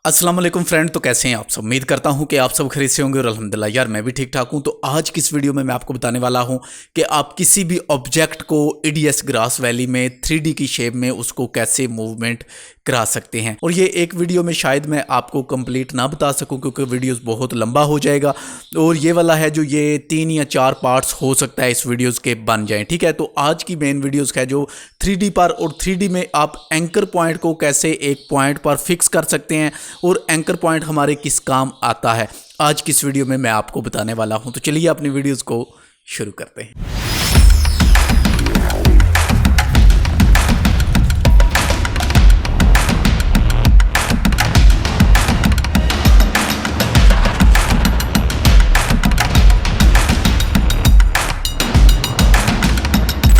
अस्सलाम वालेकुम फ्रेंड। तो कैसे हैं आप सब? उम्मीद करता हूं कि आप सब खरीद से होंगे और अल्हम्दुलिल्लाह यार मैं भी ठीक ठाक हूं। तो आज की इस वीडियो में मैं आपको बताने वाला हूं कि आप किसी भी ऑब्जेक्ट को ईडीएस ग्रास वैली में 3D की शेप में उसको कैसे मूवमेंट करा सकते हैं। और ये एक वीडियो में शायद मैं आपको कंप्लीट ना बता सकूं क्योंकि वीडियोस बहुत लंबा हो जाएगा। और ये वाला है जो ये 3 या 4 पार्ट्स हो सकता है इस वीडियोस के बन जाएं, ठीक है। तो आज की मेन वीडियोस है जो 3D पर, और 3D में आप एंकर पॉइंट को कैसे एक पॉइंट पर फिक्स कर सकते हैं और एंकर पॉइंट हमारे किस काम आता है, आज की इस वीडियो में मैं आपको बताने वाला हूं। तो चलिए अपनी वीडियोस को शुरू करते हैं।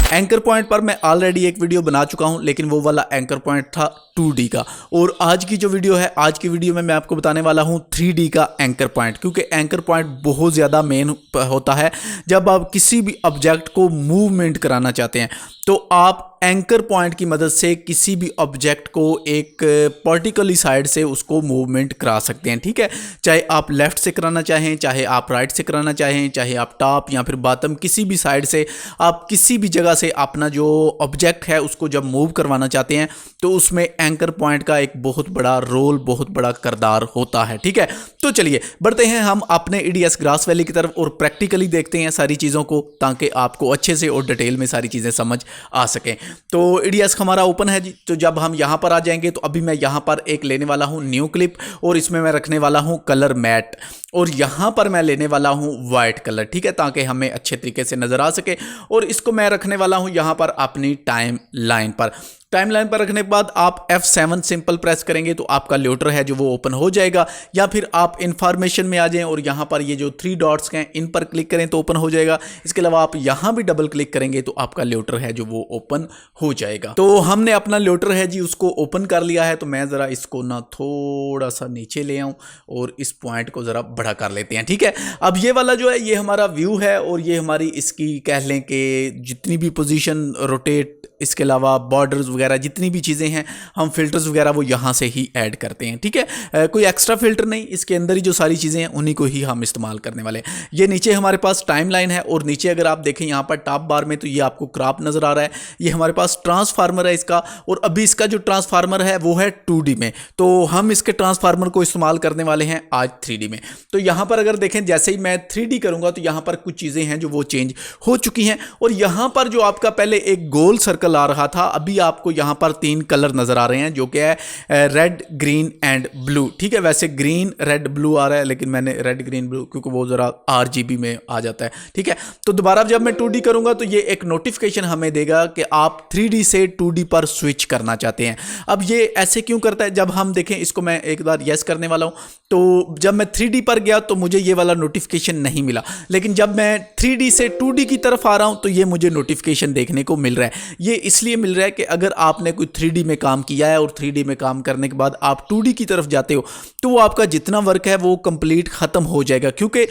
एंकर पॉइंट पर मैं ऑलरेडी एक वीडियो बना चुका हूं, लेकिन वो वाला एंकर पॉइंट था 2D का। और आज की जो वीडियो है, आज की वीडियो में मैं आपको बताने वाला हूं 3D का एंकर पॉइंट, क्योंकि एंकर पॉइंट बहुत ज़्यादा मेन होता है जब आप किसी भी ऑब्जेक्ट को मूवमेंट कराना चाहते हैं। तो आप एंकर पॉइंट की मदद से किसी भी ऑब्जेक्ट को एक पर्टिकुलर साइड से उसको मूवमेंट करा सकते हैं, ठीक है। चाहे आप लेफ्ट से कराना चाहें, चाहे आप राइट से कराना चाहें, चाहे आप टॉप या फिर बॉटम, किसी भी साइड से आप किसी भी जगह से अपना जो ऑब्जेक्ट है उसको जब मूव करवाना चाहते हैं तो उसमें एंकर पॉइंट का एक बहुत बड़ा रोल, बहुत बड़ा किरदार होता है, ठीक है। तो चलिए बढ़ते हैं हम अपने ईडीएस ग्रास वैली की तरफ और प्रैक्टिकली देखते हैं सारी चीज़ों को, ताकि आपको अच्छे से और डिटेल में सारी चीज़ें समझ आ सकें। तो ईडीएस हमारा ओपन है जी। तो जब हम यहाँ पर आ जाएंगे तो अभी मैं यहाँ पर एक लेने वाला हूँ न्यू क्लिप, और इसमें मैं रखने वाला हूँ कलर मैट, और यहाँ पर मैं लेने वाला हूँ वाइट कलर, ठीक है, ताकि हमें अच्छे तरीके से नज़र आ सके। और इसको मैं रखने वाला हूँ यहाँ पर अपनी टाइम लाइन पर। टाइम लाइन पर रखने के बाद आप F7 सिंपल प्रेस करेंगे तो आपका ल्यूटर है जो वो ओपन हो जाएगा, या फिर आप इंफॉर्मेशन में आ जाएं और यहाँ पर ये जो 3 डॉट्स हैं इन पर क्लिक करें तो ओपन हो जाएगा। इसके अलावा आप यहाँ भी डबल क्लिक करेंगे तो आपका ल्यूटर है जो वो ओपन हो जाएगा। तो हमने अपना ल्यूटर है जी उसको ओपन कर लिया है। तो मैं ज़रा इसको ना थोड़ा सा नीचे ले आऊँ और इस पॉइंट को ज़रा बड़ा कर लेते हैं, ठीक है। अब ये वाला जो है ये हमारा व्यू है, और ये हमारी इसकी कह लें कि जितनी भी पोजीशन, रोटेट, इसके अलावा बॉर्डर्स वगैरह जितनी भी चीज़ें हैं, हम फिल्टर्स वगैरह वो यहाँ से ही ऐड करते हैं, ठीक है। कोई एक्स्ट्रा फिल्टर नहीं, इसके अंदर ही जो सारी चीज़ें हैं उन्हीं को ही हम इस्तेमाल करने वाले हैं। ये नीचे हमारे पास टाइम लाइन है, और नीचे अगर आप देखें यहाँ पर टॉप बार में तो ये आपको क्रॉप नज़र आ रहा है। ये हमारे पास ट्रांसफार्मर है इसका, और अभी इसका जो ट्रांसफार्मर है वो है 2D में, तो हम इसके ट्रांसफार्मर को इस्तेमाल करने वाले हैं आज 3D में। तो यहाँ पर अगर देखें जैसे ही मैं 3D करूँगा तो यहाँ पर कुछ चीज़ें हैं जो वो चेंज हो चुकी हैं। और यहाँ पर जो आपका पहले एक गोल सर्कल आ रहा था, अभी आपको यहाँ पर 3 कलर नजर आ रहे हैं, जो कि है रेड, ग्रीन एंड ब्लू, ठीक है। वैसे ग्रीन, रेड, ब्लू आ रहा है, लेकिन मैंने रेड, ग्रीन, ब्लू क्योंकि वो जरा RGB में आ जाता है, ठीक है। तो दोबारा जब मैं 2D करूंगा तो ये एक नोटिफिकेशन हमें देगा कि आप 3D से 2D पर स्विच करना चाहते हैं। अब ये ऐसे क्यों करता है? जब हम देखें इसको, मैं एक बार यस करने वाला हूं, तो जब मैं 3D पर गया तो मुझे ये वाला नोटिफिकेशन नहीं मिला, लेकिन जब मैं 3D से 2D की तरफ आ रहा हूं तो ये मुझे नोटिफिकेशन देखने को मिल रहा है। ये इसलिए मिल रहा है कि अगर आपने कोई 3D में काम किया है और 3D में काम करने के बाद आप 2D की तरफ जाते हो तो वो आपका जितना वर्क है वो कंप्लीट ख़त्म हो जाएगा, क्योंकि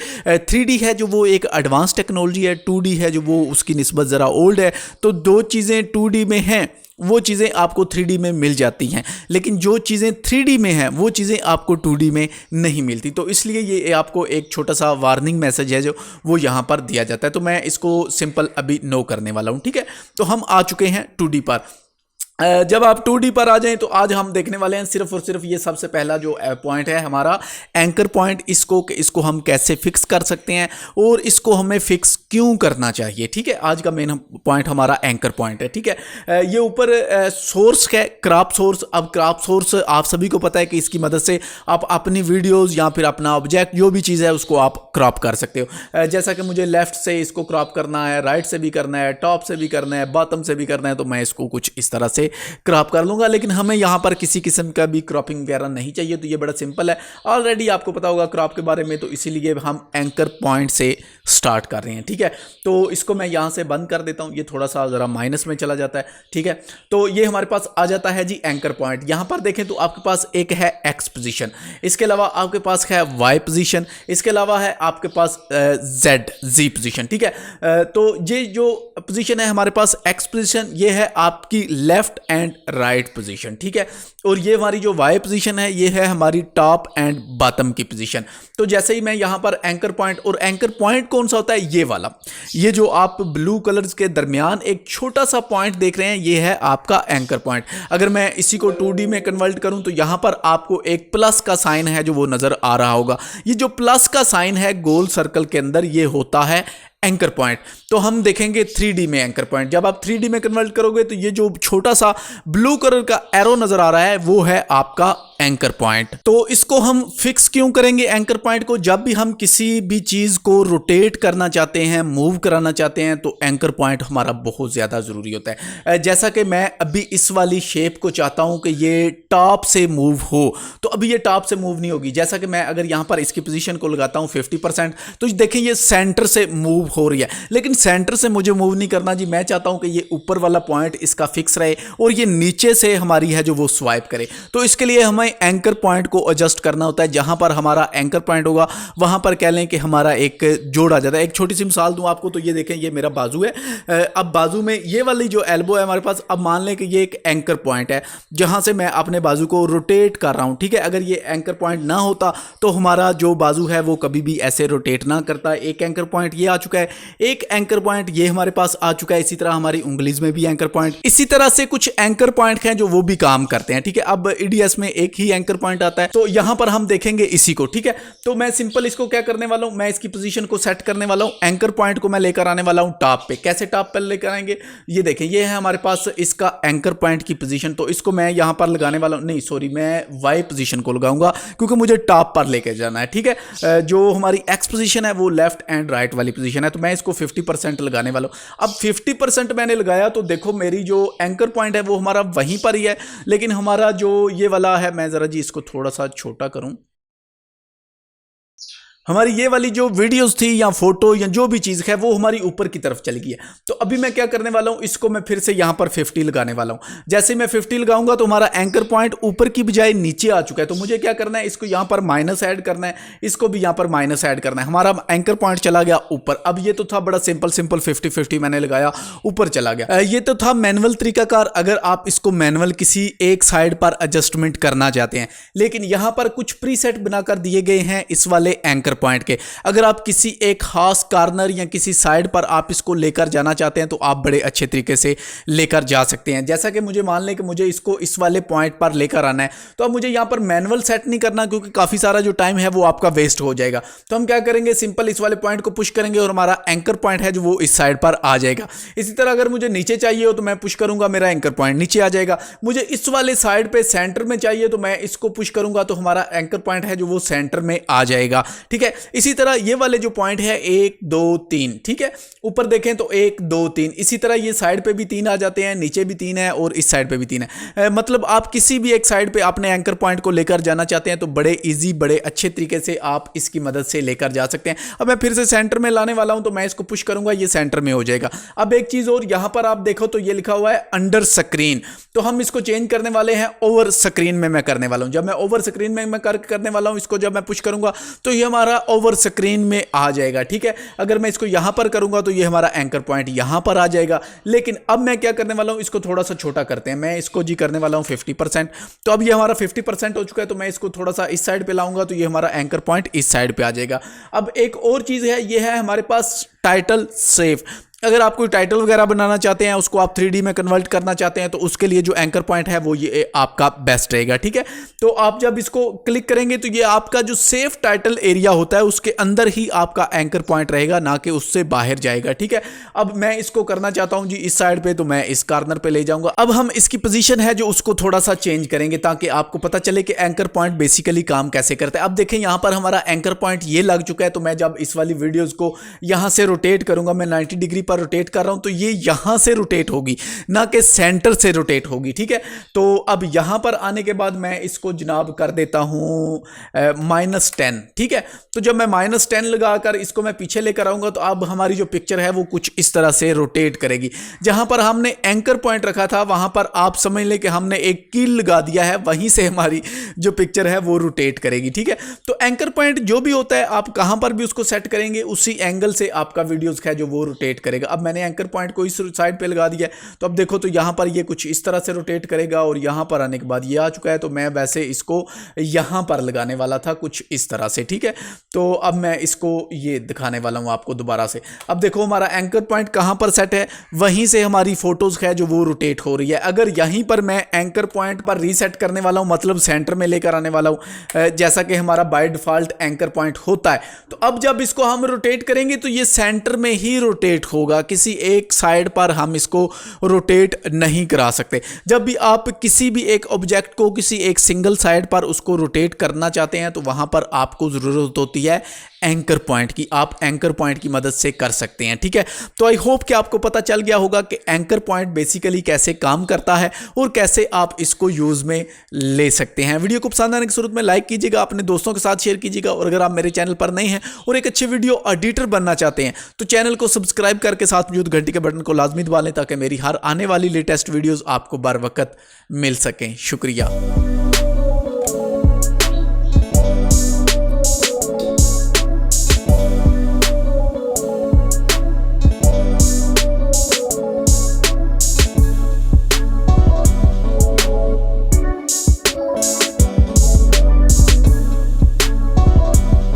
3D है जो वो एक एडवांस टेक्नोलॉजी है, 2D है जो वो उसकी निस्बत ज़रा ओल्ड है। तो दो चीज़ें 2D में हैं वो चीज़ें आपको 3D में मिल जाती हैं, लेकिन जो चीज़ें 3D में हैं वो चीज़ें आपको 2D में नहीं मिलती। तो इसलिए ये आपको एक छोटा सा वार्निंग मैसेज है जो वो यहाँ पर दिया जाता है। तो मैं इसको सिंपल अभी नो करने वाला हूँ, ठीक है। तो हम आ चुके हैं 2D पर। जब आप 2D पर आ जाएं तो आज हम देखने वाले हैं सिर्फ और सिर्फ ये सबसे पहला जो पॉइंट है हमारा एंकर पॉइंट, इसको हम कैसे फिक्स कर सकते हैं और इसको हमें फिक्स क्यों करना चाहिए, ठीक है। आज का मेन पॉइंट हमारा एंकर पॉइंट है, ठीक है। ये ऊपर सोर्स है, क्रॉप सोर्स। अब क्रॉप सोर्स आप सभी को पता है कि इसकी मदद से आप अपनी वीडियोज़ या फिर अपना ऑब्जेक्ट जो भी चीज़ है उसको आप क्रॉप कर सकते हो। जैसा कि मुझे लेफ्ट से इसको क्रॉप करना है, राइट से भी करना है, टॉप से भी करना है, बॉटम से भी करना है, तो मैं इसको कुछ इस तरह से क्रॉप कर लूंगा। लेकिन हमें यहाँ पर किसी किस्म का भी क्रॉपिंग वगैरह नहीं चाहिए, तो ये बड़ा सिंपल है। ऑलरेडी आपको पता होगा क्रॉप के बारे में, तो इसीलिए हम एंकर पॉइंट से स्टार्ट कर रहे हैं, ठीक है। तो इसको मैं यहाँ से बंद कर देता हूँ, ये थोड़ा सा ज़रा माइनस में चला जाता है, ठीक है। तो ये हमारे पास आ जाता है जी एंकर पॉइंट। यहाँ पर देखें तो आपके पास एक है एक्स पोजीशन, इसके अलावा आपके पास है वाई पोजीशन, इसके अलावा है आपके पास जी पोजीशन, ठीक है। तो ये जो पोजीशन है हमारे पास एक्स पोजीशन, ये है आपकी left left and right position, ठीक है। और ये हमारी जो वाई पोजीशन है ये है हमारी टॉप एंड बॉटम की पोजीशन। तो जैसे ही मैं यहाँ पर एंकर पॉइंट, और एंकर पॉइंट कौन सा होता है, ये वाला, ये जो आप ब्लू कलर्स के दरमियान एक छोटा सा पॉइंट देख रहे हैं ये है आपका एंकर पॉइंट। अगर मैं इसी को 2D में कन्वर्ट करूं तो यहाँ पर आपको एक प्लस का साइन है जो वो नजर आ रहा होगा। ये जो प्लस का साइन है गोल सर्कल के अंदर ये होता है एंकर पॉइंट। तो हम देखेंगे 3D में एंकर पॉइंट। जब आप 3D में कन्वर्ट करोगे तो ये जो छोटा सा ब्लू कलर का एरो नजर आ रहा है वो है आपका एंकर पॉइंट। तो इसको हम फिक्स क्यों करेंगे एंकर पॉइंट को? जब भी हम किसी भी चीज को रोटेट करना चाहते हैं, मूव कराना चाहते हैं, तो एंकर पॉइंट हमारा बहुत ज्यादा जरूरी होता है। जैसा कि मैं अभी इस वाली शेप को चाहता हूं कि ये टॉप से मूव हो, तो अभी ये टॉप से मूव नहीं होगी। जैसा कि मैं अगर यहां पर इसकी पोजीशन को लगाता हूं 50%, तो देखें ये सेंटर से मूव हो रही है, लेकिन सेंटर से मुझे मूव नहीं करना जी। मैं चाहता हूं कि ये ऊपर वाला पॉइंट इसका फिक्स रहे और ये नीचे से हमारी है जो वो स्वाइप करे। तो इसके लिए हमें एंकर पॉइंट को एडजस्ट करना होता है। जहां पर हमारा एंकर पॉइंट होगा वहां पर कह लें कि हमारा एक जोड़ आ जाता है। एक छोटी सी मिसाल दूं आपको, तो ये देखें ये मेरा बाजू है। अब बाजू में ये वाली जो एल्बो है हमारे पास, अब मान लें कि ये एक एंकर पॉइंट है जहां से मैं अपने बाजू को रोटेट कर रहा हूं, ठीक है। अगर ये एंकर पॉइंट ना होता तो हमारा जो बाजू है वो कभी भी ऐसे रोटेट ना करता। एक एंकर पॉइंट ये आ चुका है, एक एंकर पॉइंट ये हमारे पास आ चुका है। इसी तरह हमारी उंगलीज में भी एंकर पॉइंट, इसी तरह से कुछ एंकर पॉइंट हैं जो वो भी काम करते हैं, ठीक है। अब ईडीएस में एक ही एंकर पॉइंट आता है, तो यहां पर हम देखेंगे इसी को, ठीक है। तो मैं सिंपल इसको क्या करने वाला हूं, मैं इसकी पोजीशन को सेट करने वाला हूं। एंकर पॉइंट को मैं लेकर आने वाला हूं टॉप पे। कैसे टॉप पे लेकर आएंगे, ये देखें ये है हमारे पास इसका एंकर पॉइंट की पोजीशन। तो इसको मैं यहां पर लगाने वाला हूं, नहीं सॉरी, मैं वाई पोजीशन को लगाऊंगा क्योंकि मुझे टॉप पर लेकर जाना है, ठीक है। जो हमारी एक्स पोजीशन है वो लेफ्ट एंड राइट वाली पोजीशन है, तो मैं इसको 50% लगाने वाला हूं। अब 50% मैंने लगाया तो देखो मेरी जो एंकर पॉइंट है वो हमारा वहीं पर ही है, लेकिन हमारा जो ये वाला है, मैं जरा जी इसको थोड़ा सा छोटा करूं, हमारी ये वाली जो वीडियोस थी या फोटो या जो भी चीज़ है वो हमारी ऊपर की तरफ चली गई है। तो अभी मैं क्या करने वाला हूँ, इसको मैं फिर से यहाँ पर 50 लगाने वाला हूँ। जैसे मैं 50 लगाऊंगा तो हमारा एंकर पॉइंट ऊपर की बजाय नीचे आ चुका है। तो मुझे क्या करना है, इसको यहाँ पर माइनस ऐड करना है, इसको भी यहाँ पर माइनस ऐड करना है। हमारा एंकर पॉइंट चला गया ऊपर। अब ये तो था बड़ा सिंपल 50-50 मैंने लगाया, ऊपर चला गया। ये तो था मैनुअल तरीकाकार, अगर आप इसको मैनुअल किसी एक साइड पर एडजस्टमेंट करना चाहते हैं। लेकिन यहाँ पर कुछ प्रीसेट बनाकर दिए गए हैं इस वाले एंकर पॉइंट के। अगर आप किसी एक खास कॉर्नर या किसी साइड पर आप इसको लेकर जाना चाहते हैं तो आप बड़े अच्छे तरीके से लेकर जा सकते हैं। जैसा कि मुझे मान लें कि मुझे इसको इस वाले पॉइंट पर लेकर आना है, तो अब मुझे यहां पर मैनुअल सेट नहीं करना क्योंकि काफी सारा जो टाइम है वो आपका वेस्ट हो जाएगा। तो हम क्या करेंगे, सिंपल इस वाले पॉइंट को पुश करेंगे और हमारा एंकर पॉइंट है जो वो इस साइड पर आ जाएगा। इसी तरह अगर मुझे नीचे चाहिए हो तो मैं पुश करूंगा, मेरा एंकर पॉइंट नीचे आ जाएगा। मुझे इस वाले साइड पे सेंटर में चाहिए तो मैं इसको पुश करूंगा तो हमारा एंकर पॉइंट है जो वो सेंटर में आ जाएगा, ठीक है। इसी तरह ये वाले जो पॉइंट है 1 2 3, ठीक है, ऊपर देखें तो 1 2 3, इसी तरह ये साइड पे भी 3 आ जाते हैं, नीचे भी 3 है और इस साइड पे भी 3 है। मतलब आप किसी भी एक साइड पे अपने एंकर पॉइंट को लेकर जाना चाहते हैं तो बड़े इजी, बड़े अच्छे तरीके से आप इसकी मदद से लेकर जा सकते हैं। अब मैं फिर से सेंटर में लाने वाला हूं तो मैं इसको पुश करूंगा, ये सेंटर में हो जाएगा। अब एक चीज और, यहां पर आप देखो तो ये लिखा हुआ है अंडर स्क्रीन, तो हम इसको चेंज करने वाले हैं ओवर स्क्रीन में मैं करने वाला हूं। जब मैं ओवर स्क्रीन में मैं करने वाला हूं, इसको जब मैं पुश करूंगा तो ये हमारा ओवर स्क्रीन में आ जाएगा, ठीक है। अगर मैं इसको यहां पर करूंगा तो ये हमारा एंकर पॉइंट यहां पर आ जाएगा। लेकिन अब मैं क्या करने वाला हूं, इसको थोड़ा सा छोटा करते हैं। मैं इसको जी करने वाला हूं 50%। तो अब ये हमारा 50% हो चुका है, तो मैं इसको थोड़ा सा इस साइड पे लाऊंगा तो ये हमारा एंकर पॉइंट इस साइड पे आ जाएगा। अब एक और चीज है, ये है हमारे पास टाइटल सेव। अगर आप कोई टाइटल वगैरह बनाना चाहते हैं, उसको आप 3D में कन्वर्ट करना चाहते हैं, तो उसके लिए जो एंकर पॉइंट है वो ये आपका बेस्ट रहेगा, ठीक है। तो आप जब इसको क्लिक करेंगे तो ये आपका जो सेफ टाइटल एरिया होता है उसके अंदर ही आपका एंकर पॉइंट रहेगा, ना कि उससे बाहर जाएगा, ठीक है। अब मैं इसको करना चाहता हूं जी इस साइड पे, तो मैं इस कॉर्नर पे ले जाऊंगा। अब हम इसकी पोजीशन है जो उसको थोड़ा सा चेंज करेंगे ताकि आपको पता चले कि एंकर पॉइंट बेसिकली काम कैसे करता है। अब देखें यहां पर हमारा एंकर पॉइंट ये लग चुका है, तो मैं जब इस वाली वीडियोज को यहां से रोटेट करूंगा, मैं 90 डिग्री पर रोटेट कर रहा हूं, तो ये यहां से रोटेट होगी, ना कि सेंटर से रोटेट होगी, ठीक है। तो अब यहां पर आने के बाद मैं इसको जनाब कर देता हूं -10, ठीक है। तो जब मैं -10 लगाकर इसको मैं पीछे लेकर आऊंगा तो अब हमारी जो पिक्चर है वो कुछ इस तरह से रोटेट करेगी। जहां पर हमने एंकर पॉइंट रखा था वहां पर आप समझ लें कि हमने एक कील लगा दिया है, वहीं से हमारी जो पिक्चर है वो रोटेट करेगी, ठीक है। तो एंकर पॉइंट जो भी होता है आप कहां पर भी उसको सेट करेंगे, उसी एंगल से आपका वीडियोस है जो वो रोटेट करेगा। जाएगा। अब मैंने एंकर पॉइंट को इस साइड पे लगा दिया है, तो अब देखो तो यहाँ पर ये कुछ इस तरह से रोटेट करेगा और यहाँ पर आने के बाद ये आ चुका है। तो मैं वैसे इसको यहाँ पर लगाने वाला था कुछ इस तरह से, ठीक है। तो अब मैं इसको ये दिखाने वाला हूँ आपको दोबारा से। अब देखो हमारा एंकर पॉइंट कहाँ पर सेट है, वहीं से हमारी फोटोज है जो वो रोटेट हो रही है। अगर यहीं पर मैं एंकर पॉइंट पर रीसेट करने वाला हूँ, मतलब सेंटर में लेकर आने वाला हूँ, जैसा कि हमारा बाय डिफॉल्ट एंकर पॉइंट होता है, तो अब जब इसको हम रोटेट करेंगे तो ये सेंटर में ही रोटेट होगा, किसी एक साइड पर हम इसको रोटेट नहीं करा सकते। जब भी आप किसी भी एक ऑब्जेक्ट को किसी एक सिंगल साइड पर उसको रोटेट करना चाहते हैं तो वहां पर आपको जरूरत होती है एंकर पॉइंट की। आप एंकर पॉइंट की मदद से कर सकते हैं, ठीक है। तो आई होप कि आपको पता चल गया होगा कि एंकर पॉइंट बेसिकली कैसे काम करता है और कैसे आप इसको यूज में ले सकते हैं। वीडियो को पसंद आने की सूरत में लाइक कीजिएगा, अपने दोस्तों के साथ शेयर कीजिएगा, और अगर आप मेरे चैनल पर नए हैं और एक अच्छे वीडियो एडिटर बनना चाहते हैं तो चैनल को सब्सक्राइब करके साथ मौजूद घंटी के बटन को लाजमी दबा लें ताकि मेरी हर आने वाली लेटेस्ट वीडियोस आपको बर वक्त मिल सकें। शुक्रिया।